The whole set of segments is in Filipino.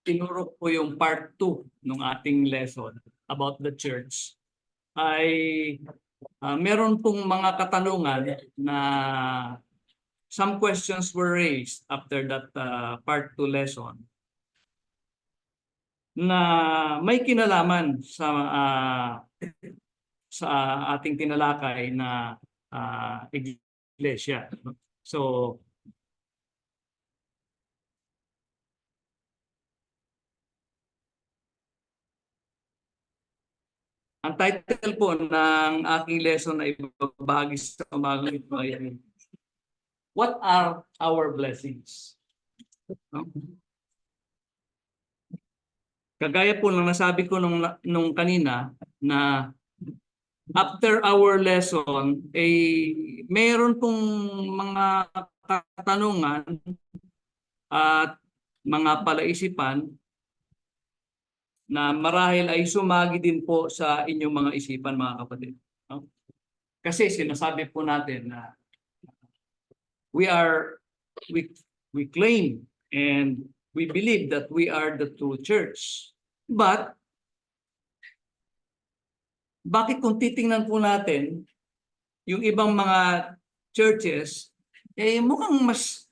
tinuro ko yung part 2 ng ating lesson about the church ay meron pong mga katanungan na some questions were raised after that part 2 lesson na may kinalaman sa ating tinalakay na iglesia. So, ang title po ng aking lesson na ibabahagi sa umagang ito ay What are our blessings? Kagaya po ng nasabi ko nung kanina na after our lesson, mayroon pong mga katanungan at mga palaisipan na marahil ay sumagi din po sa inyong mga isipan, mga kapatid. No? Kasi sinasabi po natin na we claim and we believe that we are the true church. But bakit kung titingnan po natin yung ibang mga churches, mukhang mas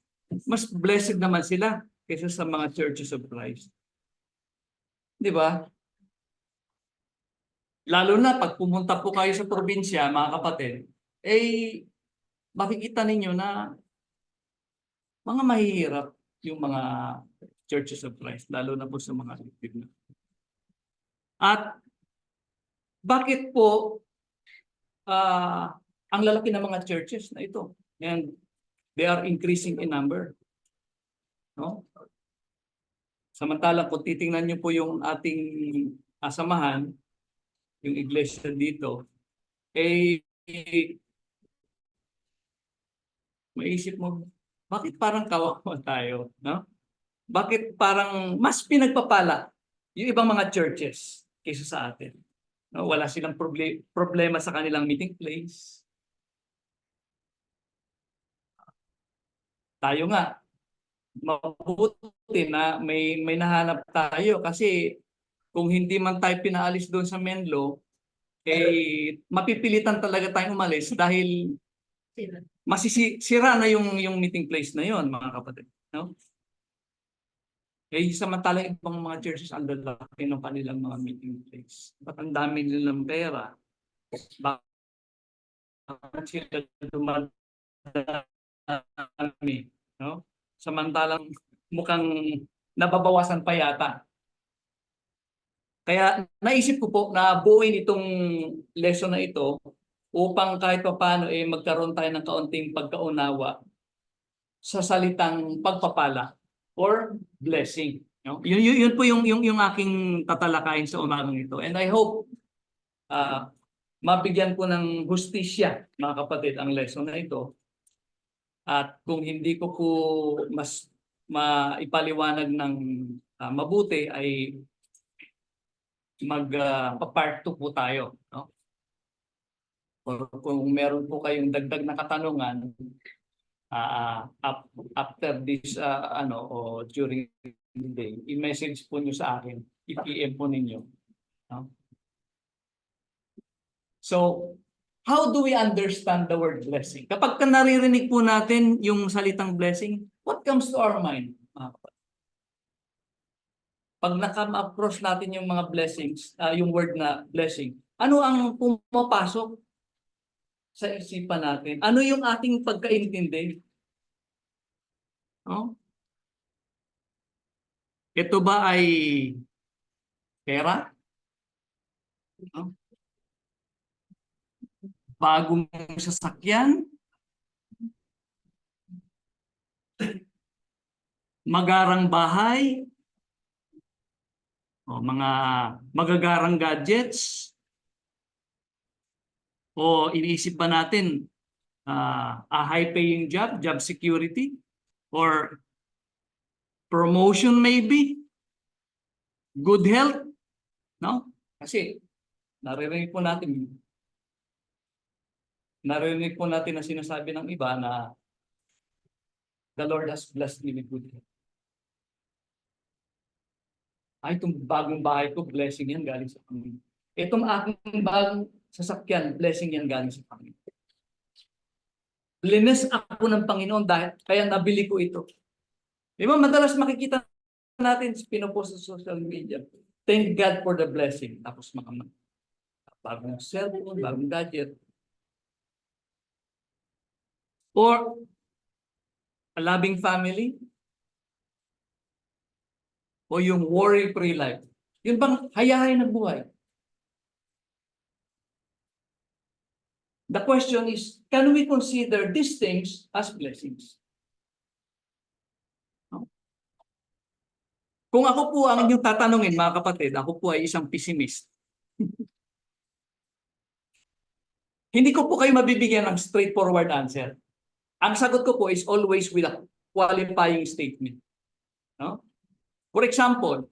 blessed naman sila kaysa sa mga churches of Christ. Di ba? Lalo na pag pumunta po kayo sa probinsya, mga kapatid, makikita ninyo na mga mahihirap yung mga churches of Christ, lalo na po sa mga active na. At bakit po ang lalaki ng mga churches na ito? And they are increasing in number. No? Samantalang kung titingnan niyo po yung ating samahan, yung iglesia dito, maisip mo, bakit parang kawawa tayo? No? Bakit parang mas pinagpapala yung ibang mga churches kaysa sa atin? No? Wala silang problema sa kanilang meeting place. Tayo nga, mabuti na may nahanap tayo kasi kung hindi man tayo pinaalis doon sa Menlo, mapipilitan talaga tayong umalis dahil masisira na yung meeting place na yon, mga kapatid. No? Samantalang ibang mga churches ang lalaki ng kanilang mga meeting place. Ba't ang dami nilang pera? Bakit sila dumadami? No? Samantalang mukhang nababawasan pa yata. Kaya naisip ko po na buuin itong lesson na ito upang kahit paano magkaroon tayo ng kaunting pagkaunawa sa salitang pagpapala or blessing. No? Yun po yung aking tatalakayin sa umagang ito. And I hope mabigyan ko ng hustisya, mga kapatid, ang lesson na ito. At kung hindi ko po mas maipaliwanag ng mabuti ay mag-part 2 po tayo. No? Or kung meron po kayong dagdag na katanungan after this o during the day, i-message po nyo sa akin, i-PM po ninyo. No? So, how do we understand the word blessing? Kapag naririnig po natin yung salitang blessing, what comes to our mind? Pag nakam-approach natin yung mga blessings, yung word na blessing, ano ang pumapasok sa isipan natin? Ano yung ating pagkaintindi? No? Ito ba ay pera? No? Bagong sasakyan? Magarang bahay? O mga magagarang gadgets? O iniisip ba natin a high-paying job security? Or promotion maybe? Good health? No? Kasi narinig po natin na sinasabi ng iba na the Lord has blessed me with good health. Ay, itong bagong bahay ko, blessing yan galing sa Panginoon. Itong aking bagong sasakyan, blessing yan galing sa Panginoon. Blines ako ng Panginoon dahil kaya nabili ko ito. Di ba, madalas makikita natin pinopost sa social media. Thank God for the blessing. Tapos bagong cellphone, bagong gadget. Or a loving family. O yung worry-free life. Yun bang hayahay ng buhay? The question is, can we consider these things as blessings? No? Kung ako po ang inyong tatanungin, mga kapatid, ako po ay isang pessimist. Hindi ko po kayo mabibigyan ng straightforward answer. Ang sagot ko po is always with a qualifying statement. No? For example,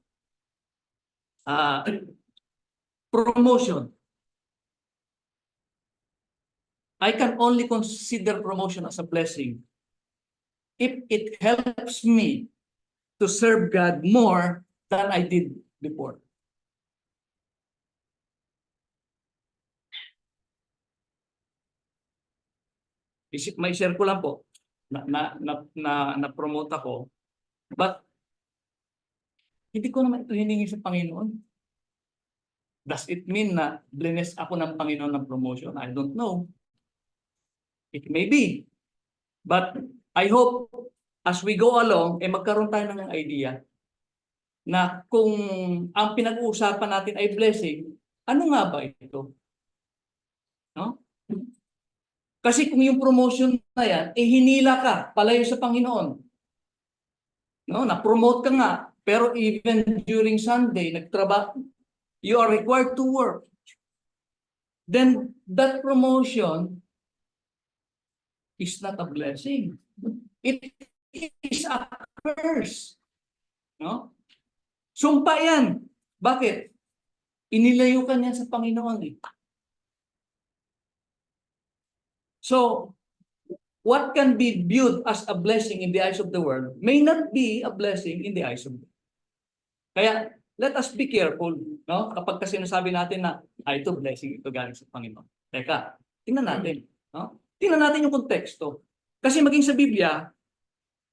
promotion. I can only consider promotion as a blessing if it helps me to serve God more than I did before. May share ko lang po na-promote ako, but hindi ko naman ito hiningi sa Panginoon. Does it mean na blessed ako ng Panginoon ng promotion? I don't know. It may be. But I hope as we go along, magkaroon tayo ng idea na kung ang pinag-uusapan natin ay blessing, ano nga ba ito? No? Kasi kung yung promotion na yan, hinila ka, palayo sa Panginoon. No? Na-promote ka nga, pero even during Sunday, nagtrabaho, you are required to work. Then that promotion is not a blessing. It is a curse. No? Sumpa yan. Bakit? Inilayo ka niya sa Panginoon. So, what can be viewed as a blessing in the eyes of the world may not be a blessing in the eyes of God. Kaya, let us be careful. No? Kapag kasi nasabi natin na, ito blessing, ito galing sa Panginoon. Teka, tingnan natin. No? Tingnan natin yung konteksto. Kasi maging sa Biblia,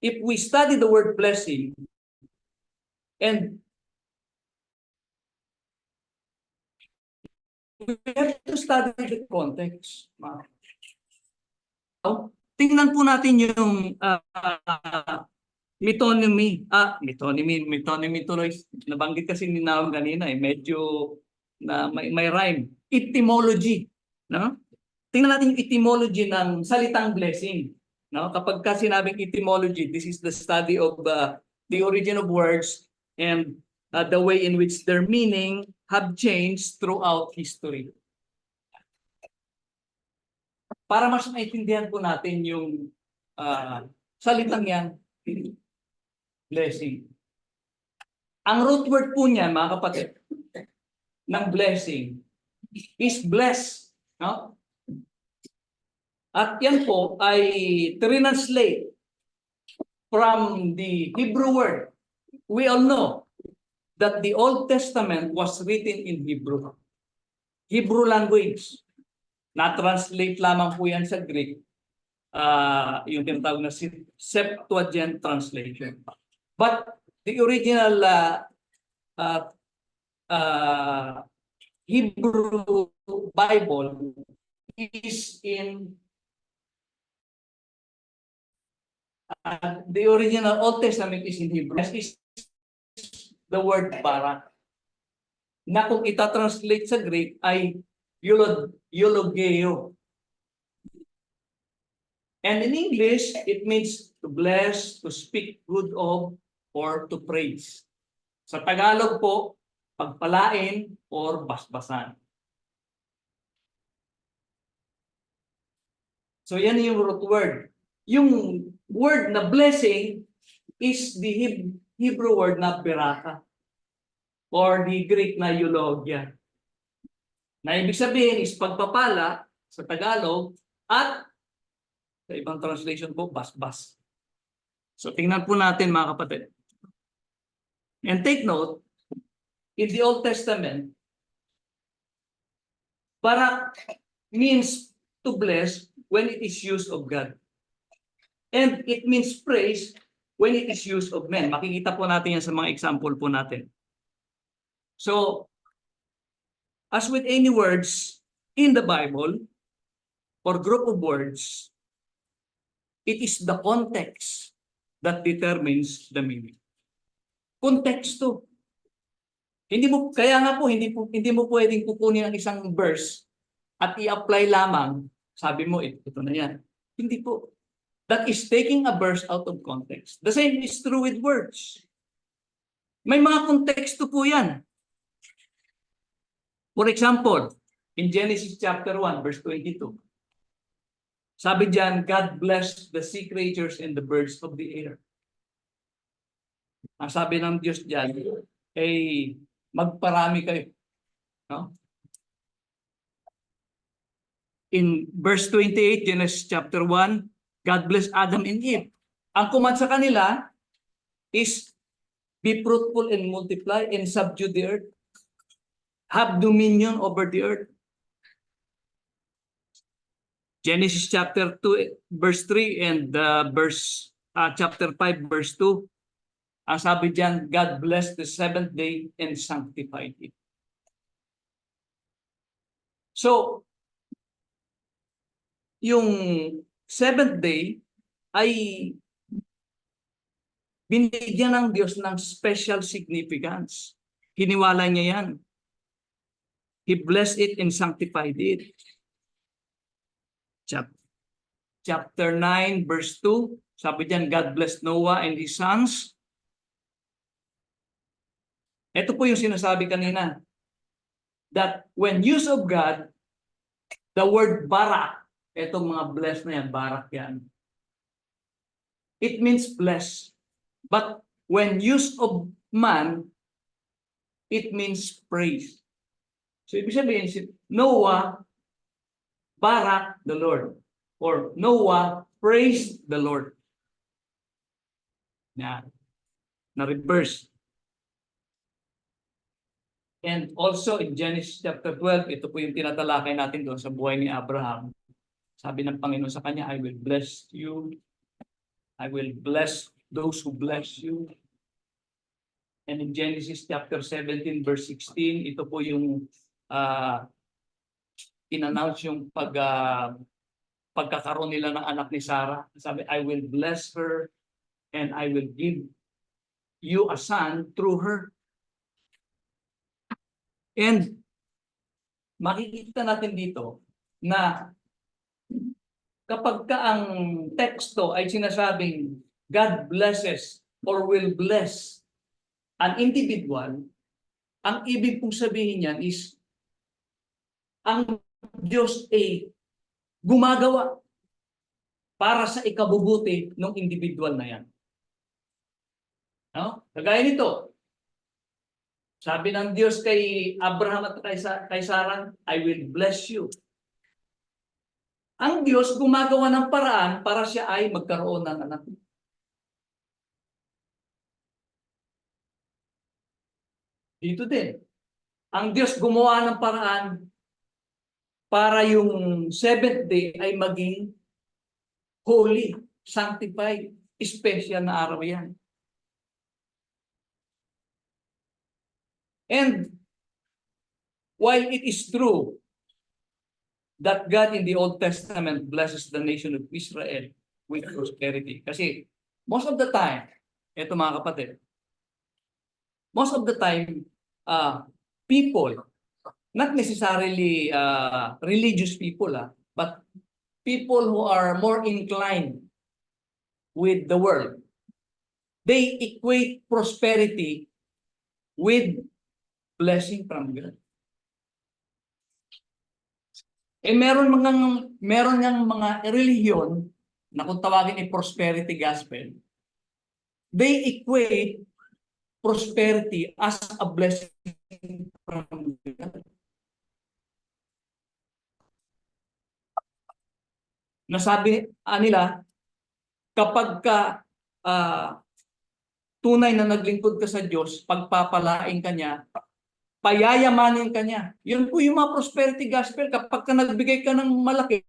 if we study the word blessing, and we have to study the context. Tingnan po natin yung metonymy. Metonymy tuloy. Nabanggit kasi ni Naam kanina medyo na may rhyme. Etymology, no? Tingnan natin yung etymology ng salitang blessing, no? Kapag kasi sinabing etymology, this is the study of the origin of words and the way in which their meaning have changed throughout history. Para mas maintindihan po natin yung salitang yan, blessing. Ang root word po niyan, mga kapatid, ng blessing is bless. No? At yan po ay translate from the Hebrew word. We all know that the Old Testament was written in Hebrew. Hebrew language. Na-translate lamang po yan sa Greek, yung tinatawag na Septuagint translation. But the original Hebrew Bible is in the original Old Testament is in Hebrew. Is the word bara. Na kung ita-translate sa Greek ay eulogeo. And in English, it means to bless, to speak good of, or to praise. Sa Tagalog po, pagpalain or basbasan. So yan yung root word. Yung word na blessing is the Hebrew word na beraka or the Greek na eulogia. Na ibig sabihin is pagpapala sa Tagalog at sa ibang translation po, basbas. So tingnan po natin mga kapatid. And take note, in the Old Testament, barak means to bless when it is used of God. And it means praise when it is used of men. Makikita po natin yan sa mga example po natin. So, as with any words in the Bible or group of words, it is the context that determines the meaning. Konteksto. Kaya nga po hindi mo pwedeng kukunin ang isang verse at i-apply lamang, sabi mo ito na yan. Hindi po. That is taking a verse out of context. The same is true with words. May mga konteksto po yan. For example, in Genesis chapter 1, verse 22, sabi diyan, God blessed the sea creatures and the birds of the air. Ang sabi ng Diyos diyan, magparami kayo. No? In verse 28, Genesis chapter 1, God bless Adam and Eve. Ang command sa kanila is be fruitful and multiply and subdue the earth. Have dominion over the earth. Genesis chapter 2, verse 3 and chapter 5, verse 2. Ang sabi diyan, God blessed the seventh day and sanctified it. So, yung seventh day ay binigyan ng Diyos ng special significance. Hiniwala niya yan. He blessed it and sanctified it. Chapter 9, verse 2, sabi diyan, God blessed Noah and his sons. Ito po yung sinasabi kanina, that when used of God, the word barak, etong mga blessed na yan, barak yan, it means bless. But when used of man, it means praise. So ibig sabihin, Noah barak the Lord, or Noah praised the Lord. Na-reverse. And also in Genesis chapter 12, ito po yung tinatalakay natin doon sa buhay ni Abraham. Sabi ng Panginoon sa kanya, I will bless you. I will bless those who bless you. And in Genesis chapter 17, verse 16, ito po yung in-announce yung pagkakaroon nila ng anak ni Sarah. Sabi, I will bless her and I will give you a son through her. And makikita natin dito na kapag ka ang teksto ay sinasabing God blesses or will bless an individual, ang ibig pong sabihin niyan is ang Diyos ay gumagawa para sa ikabubuti ng individual na yan. No? Kagaya nito, sabi ng Diyos kay Abraham at kay Sarah, I will bless you. Ang Diyos gumagawa ng paraan para siya ay magkaroon ng anak. Dito din. Ang Diyos gumawa ng paraan para yung seventh day ay maging holy, sanctified, special na araw yan. And while it is true that God in the Old Testament blesses the nation of Israel with prosperity, kasi most of the time, eto mga kapatid, most of the time, people, not necessarily religious people, but people who are more inclined with the world, they equate prosperity with blessing from God. Meron ngang mga relihiyon na kung tawagin ay prosperity gospel, they equate prosperity as a blessing from God. Nasabi nila, kapag ka tunay na naglingkod ka sa Diyos, pagpapalain ka niya, payayamanin ka niya. Yun po yung mga prosperity gospel. Kapag ka nagbigay ka ng malaki,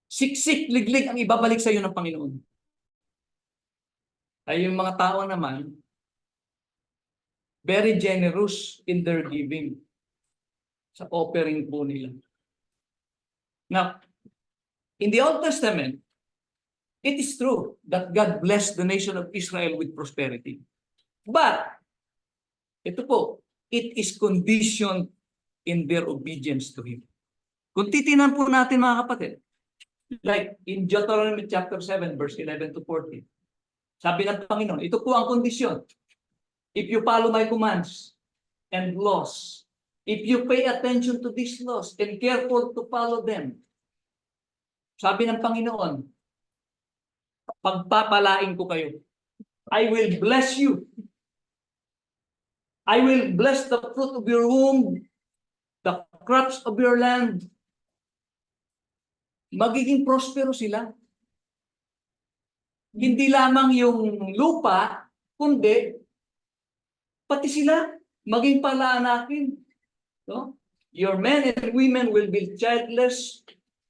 siksik, liglig ang ibabalik sa iyo ng Panginoon. Ay yung mga tao naman, very generous in their giving sa offering po nila. Now, in the Old Testament, it is true that God blessed the nation of Israel with prosperity. But, ito po, it is conditioned in their obedience to Him. Kung titinan po natin mga kapatid, like in Deuteronomy chapter 7, verse 11 to 14, sabi ng Panginoon, ito po ang kondisyon. If you follow my commands and laws, if you pay attention to these laws and careful to follow them, sabi ng Panginoon, pagpapalain ko kayo. I will bless you. I will bless the fruit of your womb, the crops of your land. Magiging prospero sila. Hindi lamang yung lupa, kundi pati sila maging palaanakin. No? Your men and women will be childless,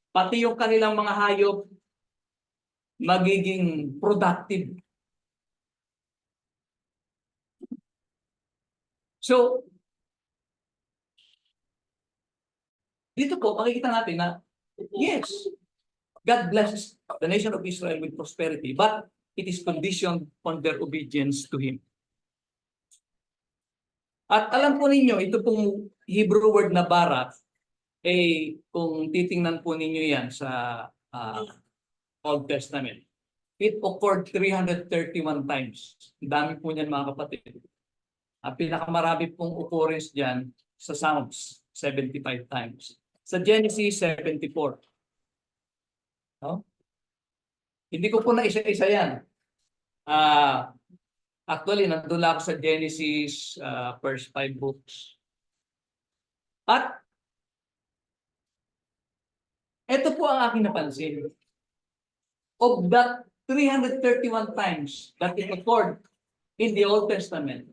pati yung kanilang mga hayop magiging productive. So, dito po, makikita natin na, yes, God blesses the nation of Israel with prosperity, but it is conditioned on their obedience to Him. At alam po ninyo, ito pong Hebrew word na barak, kung titingnan po ninyo yan sa Old Testament, it occurred 331 times. Ang dami po niyan mga kapatid. Ang pinakamarami pong occurrence dyan sa Psalms, 75 times. Sa Genesis, 74. No? Hindi ko po na isa-isa yan. Actually, nandun ako sa Genesis, first 5 books. At ito po ang aking napansin. Of that 331 times that it occurred in the Old Testament,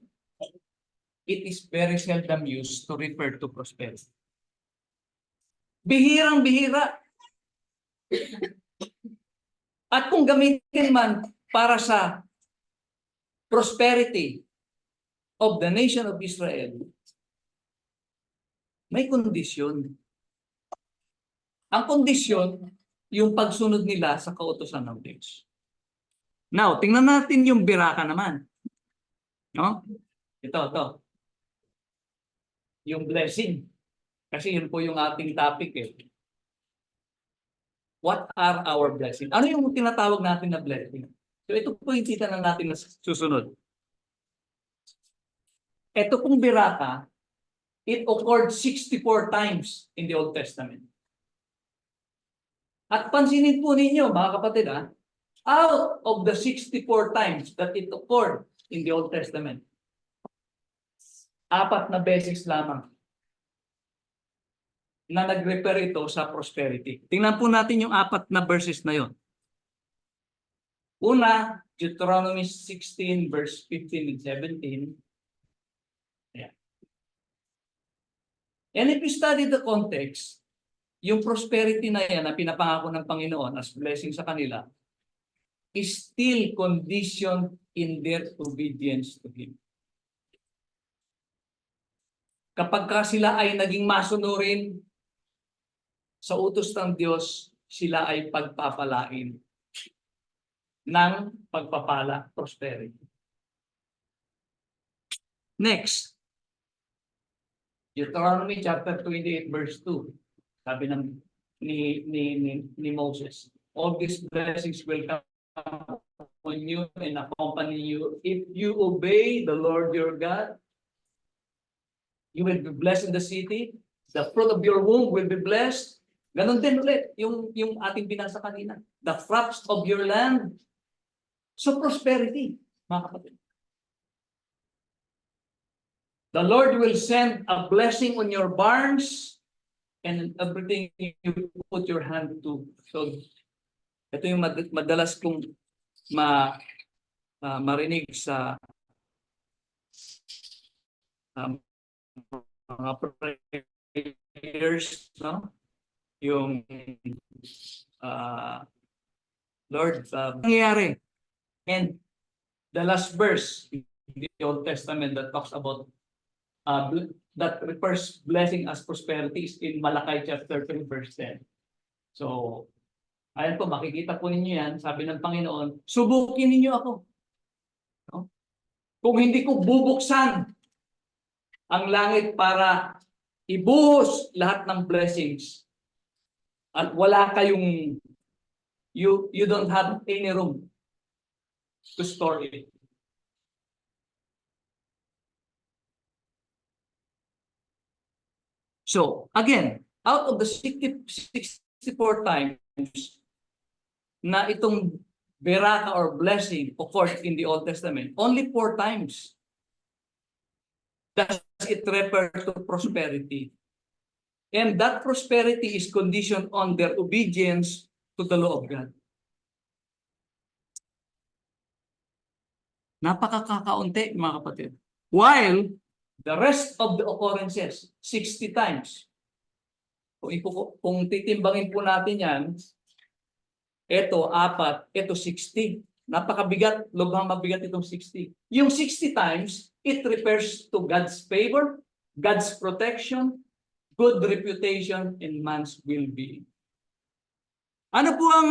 it is very seldom used to refer to prosperity. Bihirang-bihira. At kung gamitin man para sa prosperity of the nation of Israel, may kondisyon. Ang kondisyon, yung pagsunod nila sa kautusan ng Diyos. Now, tingnan natin yung biraka naman. No? Ito. Yung blessing. Kasi yun po yung ating topic eh. What are our blessings? Ano yung tinatawag natin na blessing? So ito po yung titanan natin na susunod. Ito pong biraka, it occurred 64 times in the Old Testament. At pansinin po ninyo, mga kapatid, out of the 64 times that it occurred in the Old Testament, 4 na beses lamang na nag-refer ito sa prosperity. Tingnan po natin yung 4 na verses na yon. Una, Deuteronomy 16 verse 15 and 17. Ayan. And if you study the context, yung prosperity na yan na pinapangako ng Panginoon as blessing sa kanila is still conditioned in their obedience to Him. Kapag sila ay naging masunurin sa utos ng Diyos, sila ay pagpapalain ng pagpapala, prosperity. Next, Deuteronomy chapter 28 verse 2. Sabi ni Moses, all these blessings will come on you and accompany you if you obey the Lord your God. You will be blessed in the city. The fruit of your womb will be blessed. Ganon din ulit yung ating binasa kanina. The crops of your land. So prosperity, mga kapatid. The Lord will send a blessing on your barns and everything you put your hand to. So ito yung madalas kong marinig sa um, mga prayers, no? Yung Lord, nangyayari. And the last verse in the Old Testament that talks about that refers blessing as prosperity is in Malachi chapter 3 verse 10. So, ayan po, makikita po ninyo yan. Sabi ng Panginoon, subukin ninyo ako. No? Kung hindi ko bubuksan ang langit para ibuhos lahat ng blessings at wala kayong, you don't have any room to store it. So, again, out of the 64 times na itong beraka or blessing occurs in the Old Testament, only 4 times does it refer to prosperity. And that prosperity is conditioned on their obedience to the law of God. Napakakaunti, mga kapatid. While the rest of the occurrences, 60 times. Kung titimbangin po natin yan, ito 4, ito 60. Napakabigat, lubhang mabigat itong 60. Yung 60 times, it refers to God's favor, God's protection, good reputation, and man's well-being. Ano po ang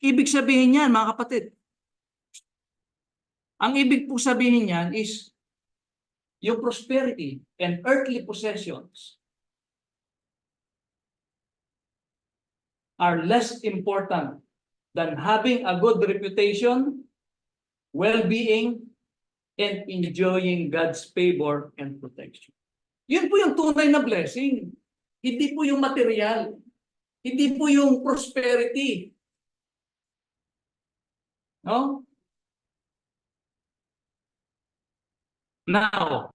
ibig sabihin niyan, mga kapatid? Ang ibig po sabihin niyan is yung prosperity and earthly possessions are less important than having a good reputation, well-being, and enjoying God's favor and protection. Yun po yung tunay na blessing. Hindi po yung material. Hindi po yung prosperity. No? Now,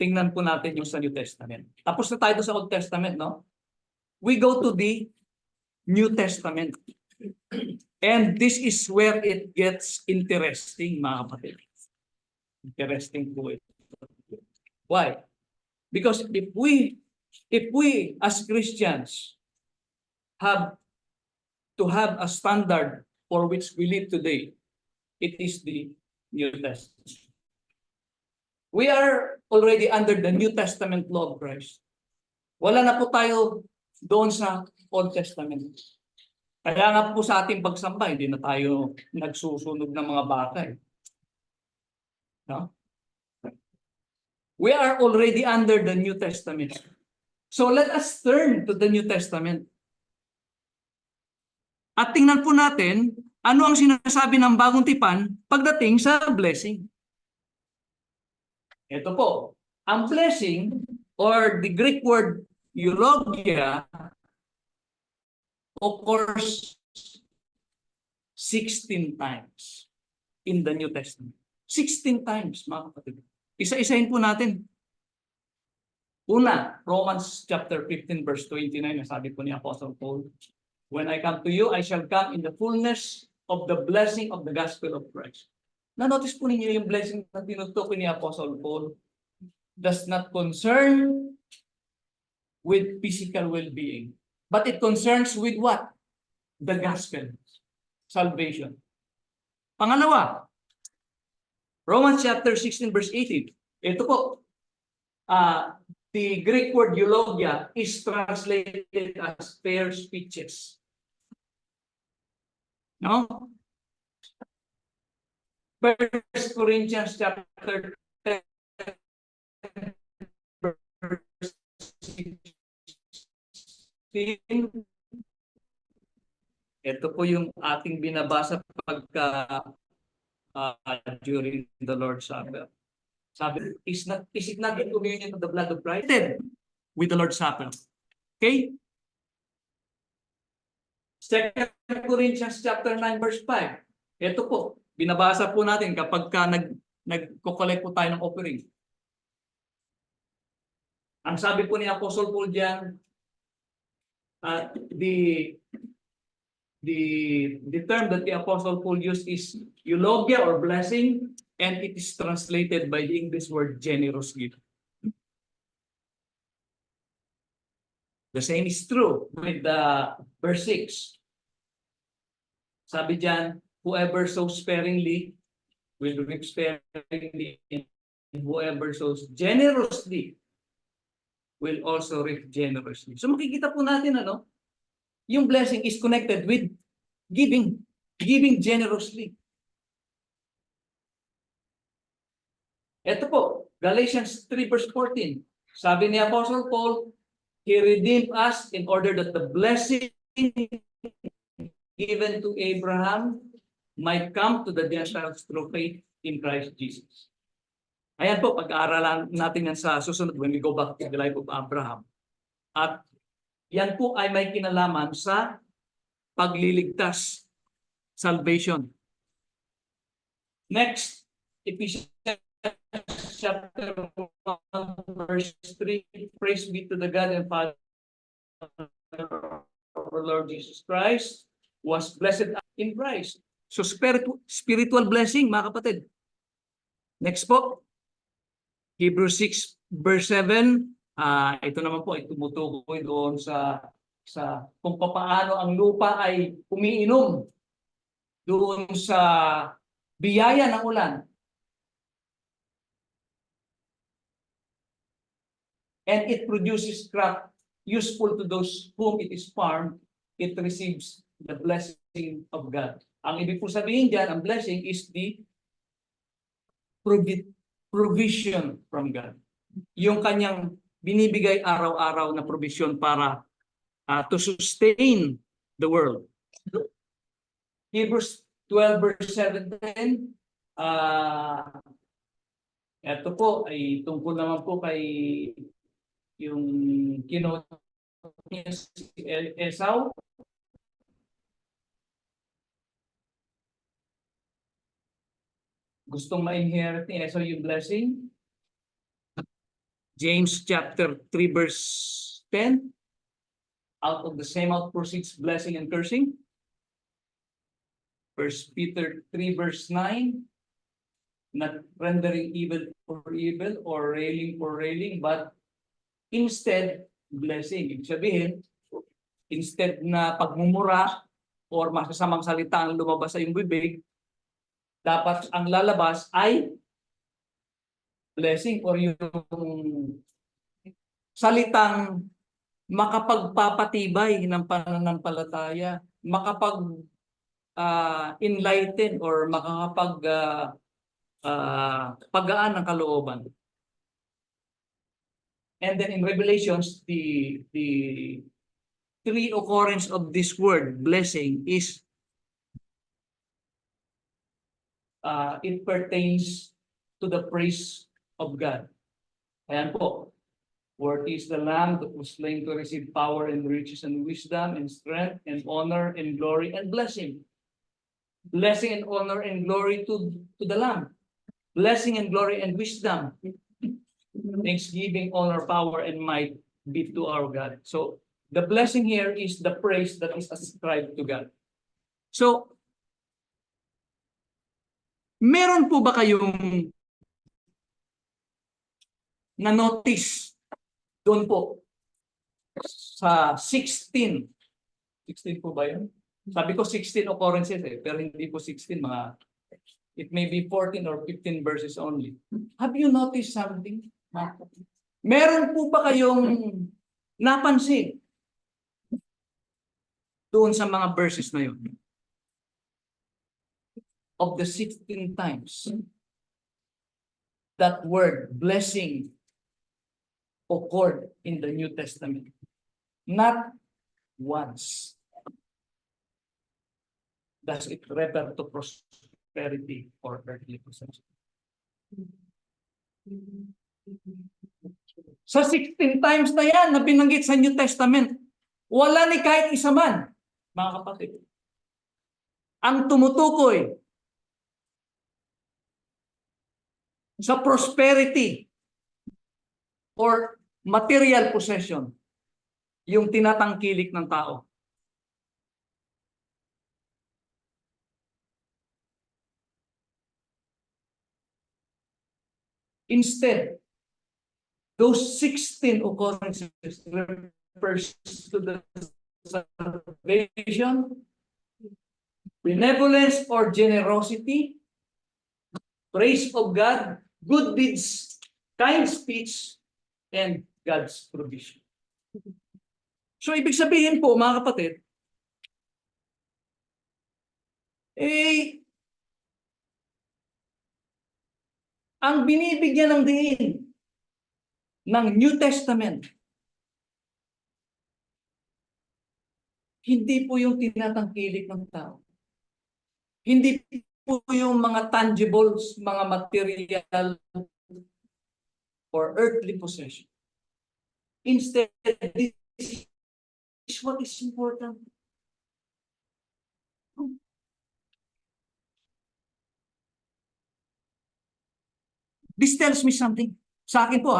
tingnan po natin yung sa New Testament. Tapos na tayo sa Old Testament, no? We go to the New Testament. And this is where it gets interesting, mga kapatid. Interesting po ito. Why? Because if we as Christians have to have a standard for which we live today, it is the New Testament. We are already under the New Testament law of Christ. Wala na po tayo doon sa Old Testament. Kaya nga po sa ating pagsamba, hindi na tayo nagsusunog ng mga baka. No? We are already under the New Testament. So let us turn to the New Testament. At tingnan po natin ano ang sinasabi ng bagong tipan pagdating sa blessing. Ito po, ang blessing or the Greek word eulogia occurs 16 times in the New Testament. 16 times, mga kapatid. Isa-isahin po natin. Una, Romans chapter 15 verse 29, nasabi po ni Apostle Paul, when I come to you, I shall come in the fullness of the blessing of the gospel of Christ. Na-notice po ninyo yung blessing na tinutukoy ni Apostle Paul does not concern with physical well-being, but it concerns with what? The gospel, salvation. Pangalawa, Romans chapter 16 verse 18. Ito po, the Greek word eulogia is translated as fair speeches. No? 1 Corinthians chapter 10 verse 16. Ito po yung ating binabasa pagka during the Lord's Supper. Sabi, is it not in communion of the blood of Christ with the Lord's Supper? Okay? 2 Corinthians chapter 9 verse 5. Ito po, binabasa po natin kapag nagko-collect po tayo ng offering. Ang sabi po ni Apostle Paul diyan, the term that the Apostle Paul used is eulogia or blessing and it is translated by the English word generously. The same is true with verse 6. Sabi diyan, whoever sows sparingly will reap sparingly, and whoever sows generously will also reap generously. So makikita po natin yung blessing is connected with giving generously. Ito po, Galatians 3 verse 14. Sabi ni Apostle Paul, He redeemed us in order that the blessing given to Abraham might come to the Gentiles through faith in Christ Jesus. Ayan po, pag-aaralan natin yan sa susunod when we go back to the life of Abraham. At yan po ay may kinalaman sa pagliligtas, salvation. Next, Ephesians chapter 1 verse 3, praise be to the God and Father of our Lord Jesus Christ, was blessed in Christ. So spiritual blessing, mga kapatid. Next po, Hebrews 6 verse 7, ito naman po ay tumutukoy doon sa kung paano ang lupa ay umiinom doon sa biyaya ng ulan. And it produces crop useful to those whom it is farmed. It receives the blessing of God. Ang ibig po sabihin dyan, ang blessing is the provision from God. Yung kanyang binibigay araw-araw na provision para to sustain the world. Hebrews 12 verse 17, ito po ay tungkol naman po kay yung kinote niya si Esau. Gustong ma-inherit ni Esau yung blessing. James chapter 3 verse 10, out of the same mouth proceeds blessing and cursing. 1 Peter 3 verse 9, not rendering evil for evil or railing for railing, but instead blessing. Ibig sabihin, instead na pagmumura or masasamang salita ang lumabas sa iyong bibig, dapat ang lalabas ay blessing or yung salitang makapagpapatibay ng pananampalataya, enlighten or pagaan ng kalooban. And then in Revelations, the three occurrence of this word blessing is it pertains to the praise of God. Ayan po. Worthy is the Lamb that was slain to receive power and riches and wisdom and strength and honor and glory and blessing. Blessing and honor and glory to the Lamb. Blessing and glory and wisdom. Thanksgiving, honor, power, and might be to our God. So the blessing here is the praise that is ascribed to God. So, meron po ba kayong na-notice doon po sa 16 po ba yun? Sabi ko 16 occurrences pero hindi po 16, it may be 14 or 15 verses only. Have you noticed something? Meron po ba kayong napansin doon sa mga verses na yun? Of the 16 times that word blessing occurred in the New Testament. Not once does it refer to prosperity or earthly possession. Sa 16 times na yan na binanggit sa New Testament, wala ni kahit isa man, mga kapatid, ang tumutukoy sa prosperity or material possession, yung tinatangkilik ng tao. Instead, those 16 occurrences refers to the salvation, benevolence or generosity, praise of God, good deeds, kind speech, and God's provision. So, ibig sabihin po, mga kapatid, ang binibigyan ng diin ng New Testament, hindi po yung tinatangkilik ng tao. Hindi po yung mga tangibles, mga material or earthly possession. Instead, this is what is important. This tells me something. Sa akin po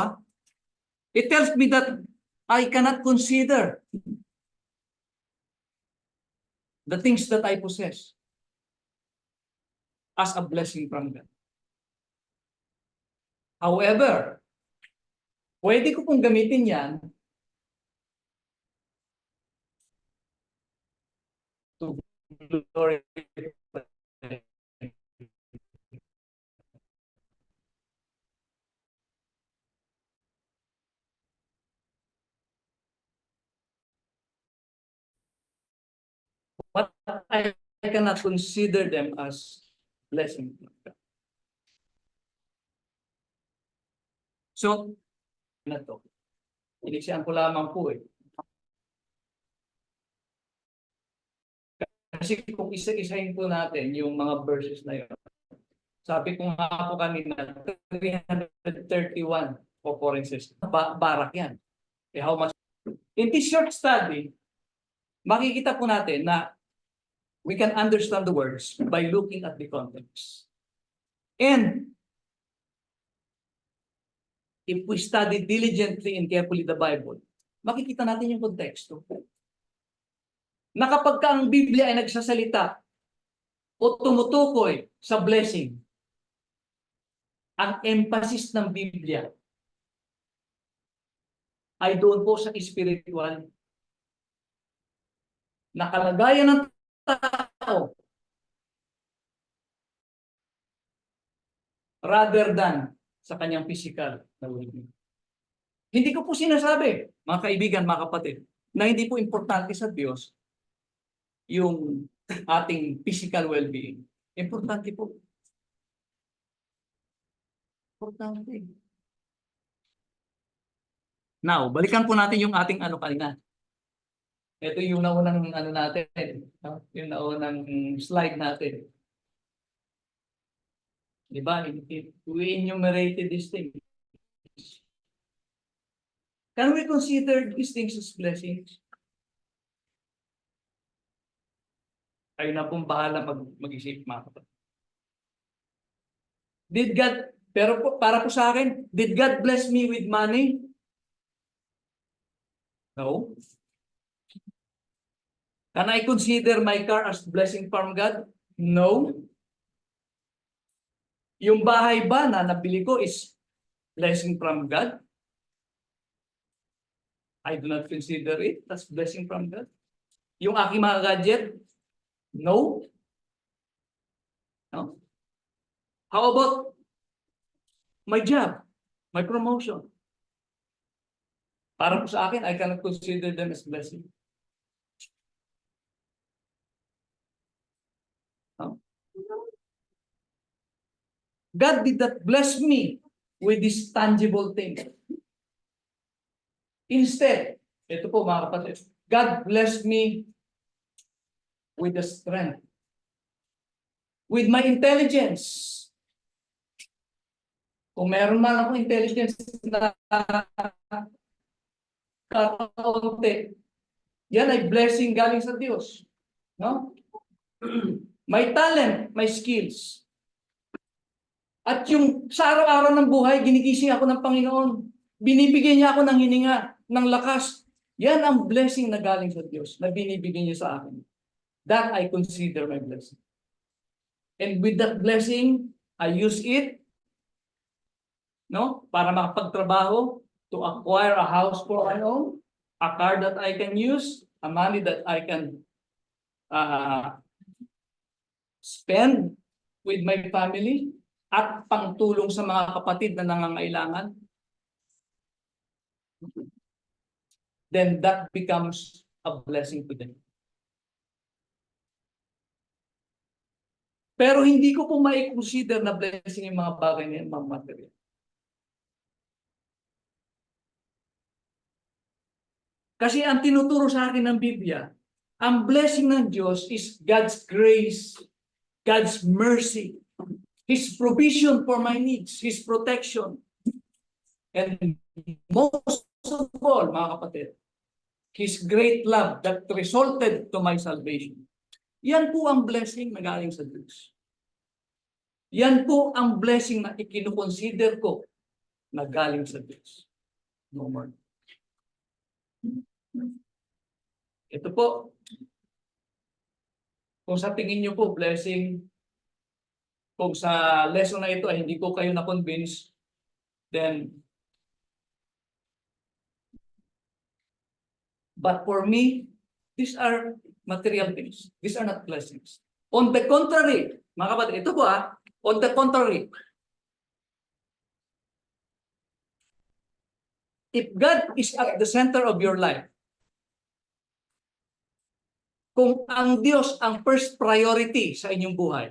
it tells me that I cannot consider the things that I possess as a blessing from God. However, pwede ko pong gamitin yan to glorify. But I cannot consider them as blessing from God. So, na to. Iniksyan ko lamang po Kasi kung isa-isahin po natin yung mga verses na yun, sabi ko nga po kanina, 331 occurrences. Barak yan. How much? In this short study, makikita po natin na we can understand the words by looking at the context. And if we study diligently and carefully the Bible, makikita natin yung konteksto. Na kapag ang Biblia ay nagsasalita o tumutukoy sa blessing, ang emphasis ng Biblia ay doon po sa spiritual na kalagayan ng tao rather than sa kanyang physical na well-being. Hindi ko po sinasabi, mga kaibigan, mga kapatid, na hindi po importante sa Diyos yung ating physical well-being. Importante po. Importante. Now, balikan po natin yung ating kanina. Ito yung naunang natin, yung naunang slide natin. Diba? We enumerated these things. Can we consider these things as blessings? Kayo na pong bahala mag-isip, mga kapatid. Did God, pero po, para po sa akin, did God bless me with money? No. Can I consider my car as blessing from God? No. Yung bahay ba na nabili ko is blessing from God? I do not consider it as blessing from God. Yung aking mga gadget? No. No. How about my job, my promotion? Para po sa akin, I cannot consider them as blessing. No? God did not bless me with this tangible thing. Instead, ito po mga kapatid, God blessed me with the strength, with my intelligence. Kung meron man akong intelligence na kakaunti, yan ay blessing galing sa Diyos. No? My talent, my skills. At yung sa araw-araw ng buhay, ginigising ako ng Panginoon. Binibigyan niya ako ng hininga, ng lakas. Yan ang blessing na galing sa Diyos, na binibigyan niya sa akin. That I consider my blessing. And with that blessing, I use it no? Para makapagtrabaho, to acquire a house for my own, a car that I can use, a money that I can spend with my family, at pangtulong sa mga kapatid na nangangailangan, then that becomes a blessing to them. Pero hindi ko po mai-consider na blessing yung mga bagay na yan, mga material. Kasi ang tinuturo sa akin ng Biblia, ang blessing ng Diyos is God's grace, God's mercy, His provision for my needs, His protection. And most of all, mga kapatid, His great love that resulted to my salvation. Yan po ang blessing na galing sa Diyos. Yan po ang blessing na ikinukonsider ko na galing sa Diyos. No more. Ito po, kung sa tingin niyo po blessing, kung sa lesson na ito ay hindi ko kayo na-convince, then, but for me, these are material things. These are not blessings. On the contrary, mga kapatid, ito po on the contrary, if God is at the center of your life, kung ang Diyos ang first priority sa inyong buhay,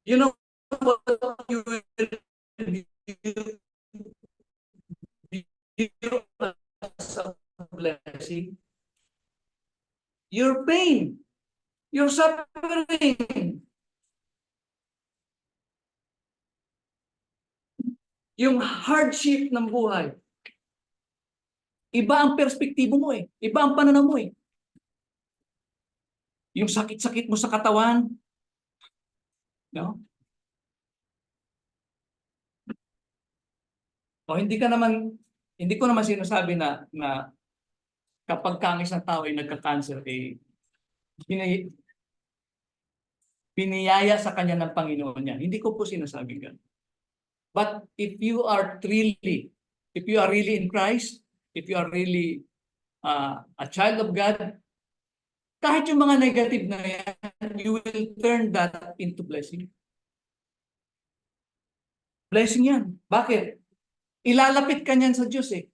you know what you will view as a blessing? Your pain, your suffering, yung hardship ng buhay. Iba ang perspektibo mo eh. Iba ang pananaw mo eh. Yung sakit-sakit mo sa katawan. No? O hindi ko naman sinasabi na kapag kangis ng tao ay nagka-cancer, eh, biniyaya sa kanya ng Panginoon niya. Hindi ko po sinasabi ganun. But if you are really in Christ, if you are really a child of God, kahit yung mga negative na yan, you will turn that into blessing. Blessing yan. Bakit? Ilalapit ka niyan sa Diyos eh.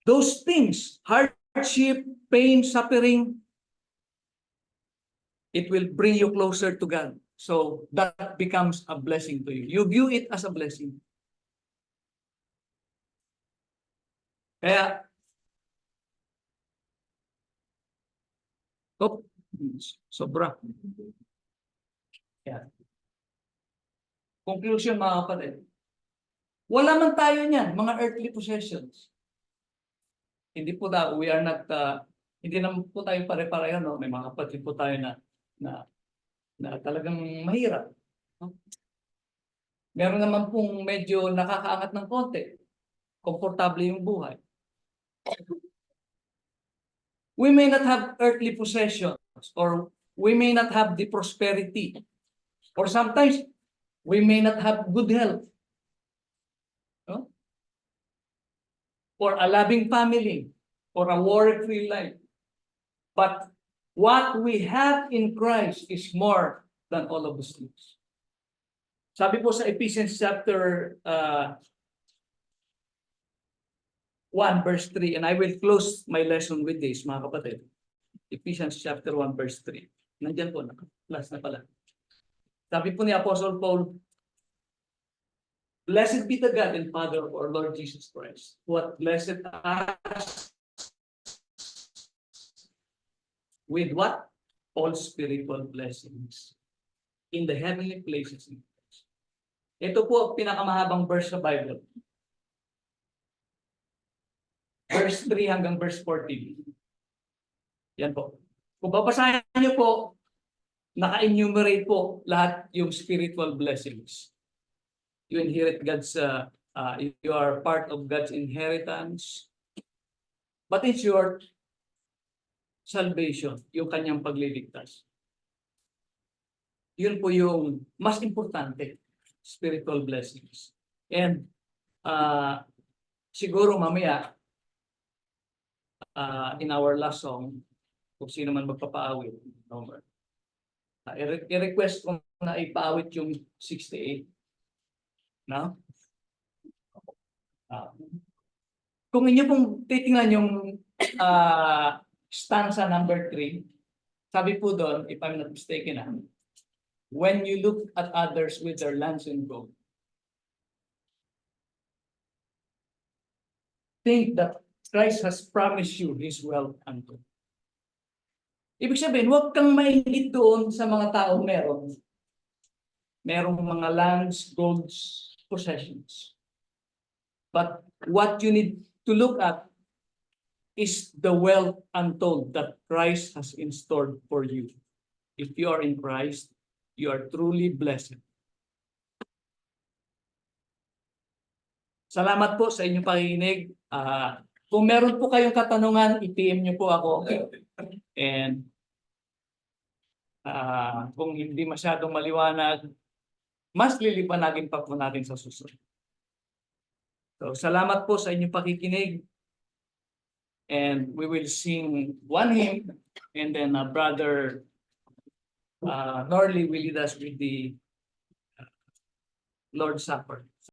Those things, hardship, pain, suffering, it will bring you closer to God. So that becomes a blessing to you. You view it as a blessing. Kaya, sobra. Kaya, conclusion mga kapatid, wala man tayo niyan, mga earthly possessions. Hindi po we are not, hindi naman po tayo pare-pareho, no? May mga kapatid po tayo na talagang mahirap. No? Meron naman pong medyo nakakaangat ng konti. Komportable yung buhay. We may not have earthly possessions, or we may not have the prosperity, or sometimes we may not have good health, no? Or a loving family, or a worry-free life. But what we have in Christ is more than all of those things. Sabi po sa Ephesians chapter 1 verse 3, and I will close my lesson with this, mga kapatid. Ephesians chapter 1 verse 3. Nandiyan po, last na pala. Sabi po ni Apostle Paul, "Blessed be the God and Father of our Lord Jesus Christ, who hath blessed us with what? All spiritual blessings in the heavenly places in Christ." Ito po ang pinakamahabang verse sa Bible. Verse 3 hanggang verse 14. Yan po. Kung babasahin niyo po, naka-enumerate po lahat yung spiritual blessings. You inherit God's, you are part of God's inheritance. But it's your salvation, yung kanyang pagliligtas. Yun po yung mas importante, spiritual blessings. And siguro mamaya, in our last song, kung sino man magpapaawit, i-request ko na ipaawit yung 68. No? Kung inyo pong titingnan yung stanza number 3, sabi po doon, if I'm not mistaken, when you look at others with their lands and gold, think that Christ has promised you His wealth unto. Ibig sabihin, huwag kang maingit doon sa mga tao merong mga lands, golds, possessions. But what you need to look at is the wealth untold that Christ has in store for you. If you are in Christ, you are truly blessed. Salamat po sa inyong pakikinig. Kung meron po kayong katanungan, i-PM niyo po ako. And kung hindi masyadong maliwanag, mas liliwanagin pa po natin sa susunod. So, salamat po sa inyong pakikinig. And we will sing one hymn, and then Brother Norley will lead us with the Lord's Supper.